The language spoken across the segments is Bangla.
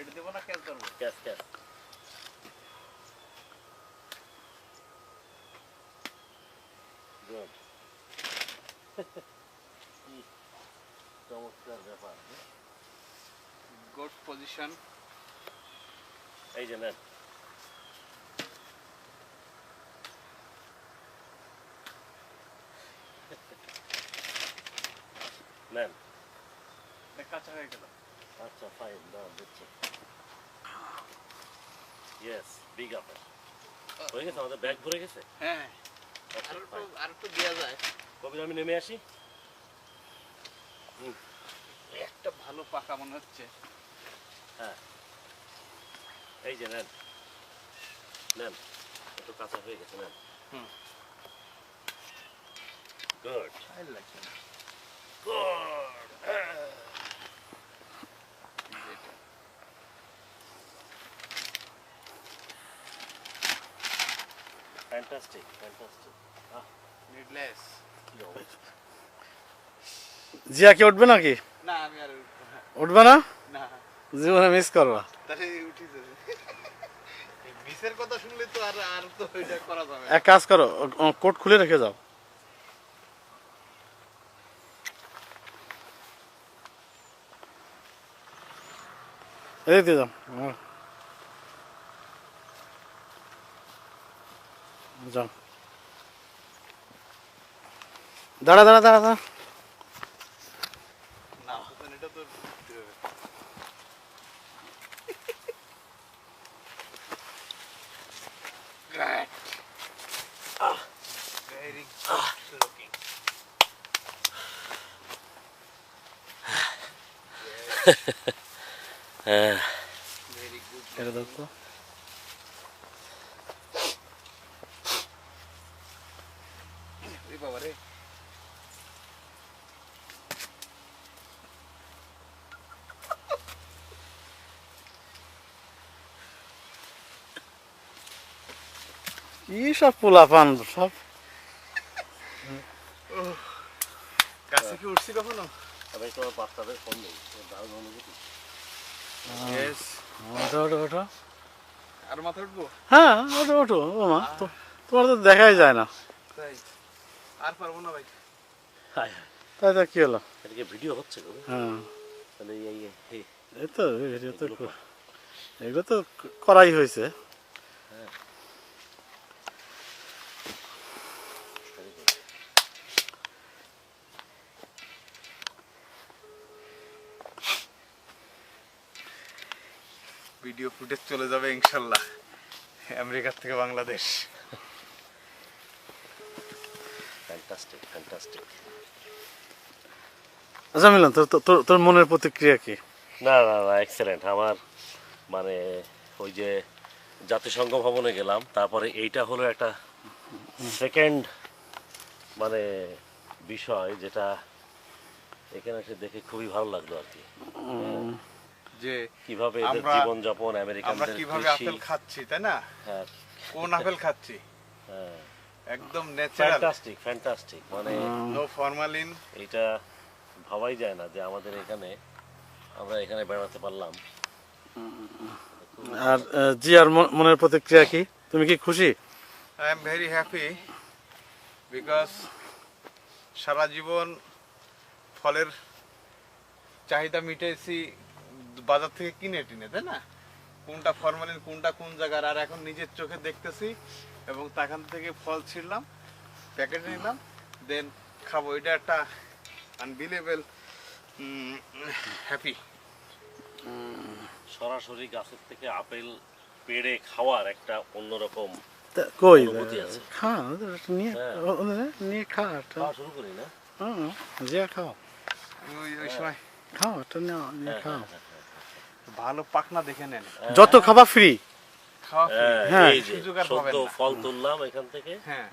এটা দেব না ক্যাচ ধরবো ক্যাচ ক্যাচ গুড চমৎকার ব্যাপার গুড পজিশন এই যে নেন নেন কাঁচা হয়ে গেল আচ্ছা ফাইন দাও দিচ্ছি ইয়েস বিগ আপ হয়ে গেছে আমাদের ব্যাগ ভরে গেছে হ্যাঁ আর একটু দেওয়া যায় কবির আমি নেমে আসি একটা ভালো পাকা মনে হচ্ছে হ্যাঁ এই যে নেন নেন একটু কাঁচা হয়ে গেছে নেন গুড লাগছে না গুড ফ্যান্টাস্টিক ফ্যান্টাস্টিক নিডলেস কি অবস্থা জিয়া কি উঠবে নাকি না আমি আর উঠবে না না জীবনে মিস করবা তাহলে উঠি যাবে মিসের কথা শুনলে তো আর তো এটা করা যাবে এক কাজ করো কোট খুলে রেখে যাও এই দিয়ে যাও যাও দাঁড়া দাঁড়া দাঁড়া দাঁড়া না এটা তো উঠতে হবে Great. Very good looking. Very good. এটা দাও তো বাবা রে কি সব পোলাপান সব গাছে কি উঠছি কখনো ভাই তোমার বাচ্চাদের ফোন নেই দারুণ অনুভূতি ইয়েস ওঠো ওঠো ওঠো আর মাথা উঠবো হ্যাঁ ওঠো ওঠো ও মা তোমার তো দেখাই যায় না তাই আর পারবো না ভাই হাই তাই তো কি হলো এদিকে ভিডিও হচ্ছে গো হ্যাঁ তাহলে এই এই তো ভিডিও তো এগুলো তো করাই হয়েছে ভিডিও ফুটেজ চলে যাবে ইনশাল্লাহ আমেরিকা থেকে বাংলাদেশ ফ্যান্টাস্টিক ফ্যান্টাস্টিক আচ্ছা মিলন তোর তোর তোর মনের প্রতিক্রিয়া কি না না না এক্সেলেন্ট আমার মানে ওই যে জাতিসংঘ ভবনে গেলাম তারপরে এইটা হলো একটা সেকেন্ড মানে বিষয় যেটা এখানে এসে দেখে খুবই ভালো লাগলো আর কি যে কিভাবে এদের আমরা- জীবনযাপন আমরা আমেরিকানদের কিভাবে কৃষি আপেল খাচ্ছি তাই না হ্যাঁ কোন আপেল খাচ্ছি হ্যাঁ একদম ন্যাচারাল ফ্যান্টাস্টিক ফ্যান্টাস্টিক মানে নো ফরমালিন এটা ভাবাই যায় না যে আমাদের এখানে আমরা এখানে বেড়াতে পারলাম আর জিয়ার মনের প্রতিক্রিয়া কি তুমি কি খুশি I am very happy because সারা জীবন ফলের চাহিদা মিটাইছি বাজার থেকে কিনে টিনে তাই না কোনটা ফরমালিন কোনটা কোন জায়গার আর এখন নিজের চোখে দেখতেছি এবং তখন থেকে ফল ছিঁড়লাম প্যাকেটে নিলাম দেন খাবো এটা একটা আনবিলিভেবল হ্যাপি সরাসরি গাছের থেকে আপেল পেড়ে খাওয়ার একটা অন্যরকম কই অনুভূতি আছে। খা নিয়ে হ্যাঁ। নিয়ে খা খাওয়া শুরু করি না জিয়া খাও ওই সময় খাও এটা নিয়ে খাও ভালো পাকনা দেখে নেন যত খাবা ফ্রি খাওয়া হ্যাঁ। এই যে সুযোগ আর পাবেন সদ্য না। ফল তুললাম এখান থেকে হ্যাঁ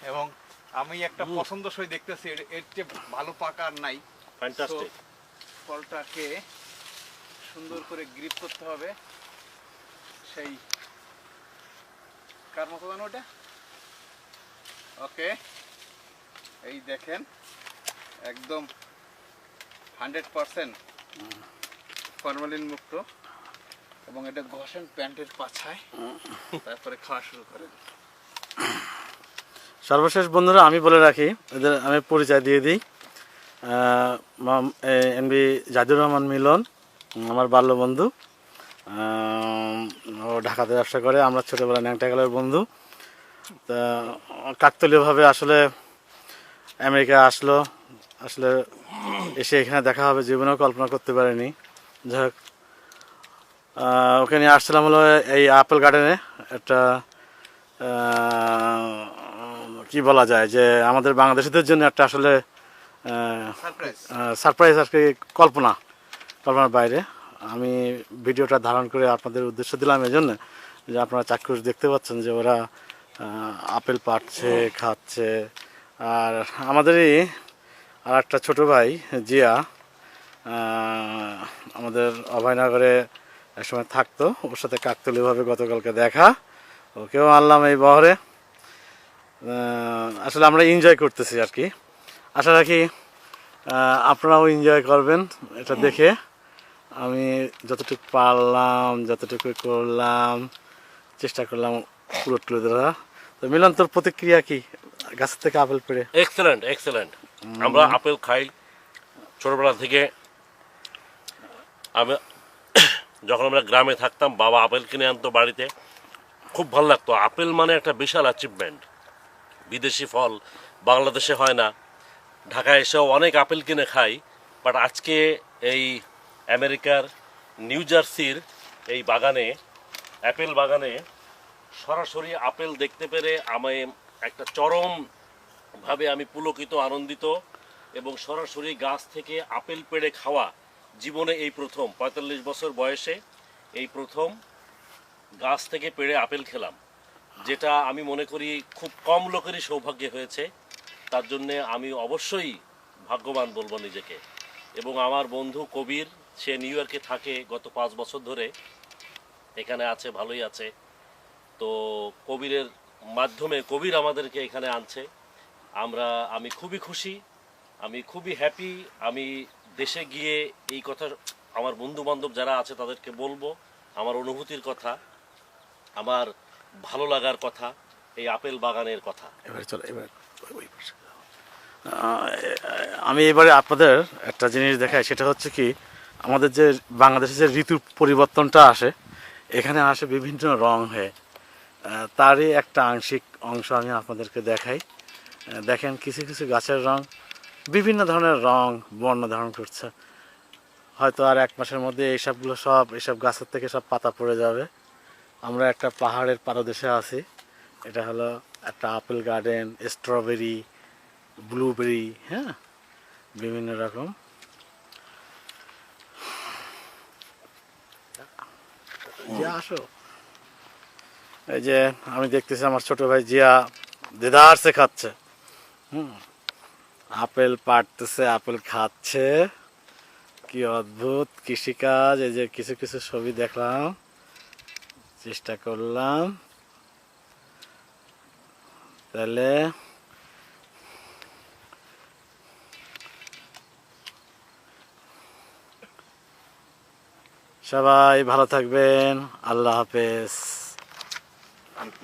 এবং আমি একটা পছন্দসই দেখতেছি এর চেয়ে ভালো পাকা আর নাই ফ্যান্টাস্টিক ফলটাকে সুন্দর করে গ্রিপ করতে হবে সেই কার মতো জানো ওটা ওকে এই দেখেন একদম 100% ফরমালিন মুক্ত, এবং এটা ঘষেন প্যান্টের পাছায়, তারপরে খাওয়া শুরু করেন। সর্বশেষ বন্ধুরা আমি বলে রাখি, এদের আমি পরিচয় দিয়ে দিই। এনবি জাহিদুর রহমান মিলন আমার বাল্য বন্ধু। ও ঢাকাতে ব্যবসা করে, আমরা ছোটোবেলায় ন্যাংটাকালের বন্ধু। তা কাকতালীয়ভাবে আসলে আমেরিকা আসলো, আসলে এসে এখানে দেখা হবে জীবনেও কল্পনা করতে পারিনি। যাই হোক, ওকে নিয়ে আসছিলাম হলো এই আপেল গার্ডেনে। একটা কি বলা যায় যে আমাদের বাংলাদেশিদের জন্য একটা আসলে সারপ্রাইজ। সারপ্রাইজ আর কি, কল্পনার বাইরে। আমি ভিডিওটা ধারণ করে আপনাদের উদ্দেশ্য দিলাম এই জন্য যে আপনারা চাক্ষুষ দেখতে পাচ্ছেন যে ওরা আপেল পাড়ছে, খাচ্ছে। আর আমাদেরই আর একটা ছোটো ভাই জিয়া, আমাদের অভয়নগরে একসময় থাকতো, ওর সাথে কাকতালীয়ভাবে গতকালকে দেখা, ওকেও আনলাম এই বহরে। আসলে আমরা এনজয় করতেছি আর কি। আশা রাখি আপনারাও এনজয় করবেন এটা দেখে। আমি যতটুকু পারলাম, যতটুকু করলাম, চেষ্টা করলাম পুরো তুলে ধরা। তো মিলন, তোর প্রতিক্রিয়া কি গাছ থেকে আপেল পেড়ে? Excellent excellent. আমরা আপেল খাই ছোটবেলা থেকে। আমি যখন আমরা গ্রামে থাকতাম, বাবা আপেল কিনে আনতো বাড়িতে, খুব ভালো লাগতো। আপেল মানে একটা বিশাল অ্যাচিভমেন্ট। বিদেশি ফল বাংলাদেশে হয় না, ঢাকায় এসেও অনেক আপেল কিনে খাই। বাট আজকে এই আমেরিকার নিউ জার্সির এই বাগানে, অ্যাপেল বাগানে সরাসরি আপেল দেখতে পেরে আমি একটা চরমভাবে আমি পুলকিত, আনন্দিত। এবং সরাসরি গাছ থেকে আপেল পেড়ে খাওয়া জীবনে এই প্রথম, ৪৫ বছর বয়সে এই প্রথম গাছ থেকে পেড়ে আপেল খেলাম, যেটা আমি মনে করি খুব কম লোকেরই সৌভাগ্য হয়েছে। তার জন্যে আমি অবশ্যই ভাগ্যবান বলবো নিজেকে। এবং আমার বন্ধু কবির, সে নিউ ইয়র্কে থাকে গত ৫ বছর ধরে, এখানে আছে, ভালোই আছে। তো কবিরের মাধ্যমে কবির আমাদেরকে এখানে আনছে। আমি খুবই খুশি, আমি খুবই হ্যাপি। আমি দেশে গিয়ে এই কথা আমার বন্ধু বান্ধব যারা আছে তাদেরকে বলবো, আমার অনুভূতির কথা, আমার ভালো লাগার কথা, এই আপেল বাগানের কথা। এবারে চলো, এবার ওই পাশে। আমি এবারে আপনাদের একটা জিনিস দেখাই, সেটা হচ্ছে কি, আমাদের যে বাংলাদেশে যে ঋতুর পরিবর্তনটা আসে, এখানে আসে বিভিন্ন রং হয়ে। তারই একটা আংশিক অংশ আমি আপনাদেরকে দেখাই। দেখেন কিছু কিছু গাছের রং বিভিন্ন ধরনের রং বর্ণ ধারণ করছে। হয়তো আর 1 মাসের মধ্যে এইসব গাছের থেকে সব পাতা পড়ে যাবে। আমরা একটা পাহাড়ের পাদদেশে আছি। এটা হলো একটা আপেল গার্ডেন, স্ট্রবেরি, ব্লুবেরি, হ্যাঁ, বিভিন্ন রকম। জিয়া আসো। এই যে আমি দেখতেছি আমার ছোট ভাই জিয়া দেদারসে খাচ্ছে, আপেল পাড়তেছে, আপেল খাচ্ছে। কি অদ্ভুত কৃষিকাজ! এই যে কিছু কিছু ছবি দেখলাম, চেষ্টা করলাম। তাহলে সবাই ভালো থাকবেন, আল্লাহ হাফেজ।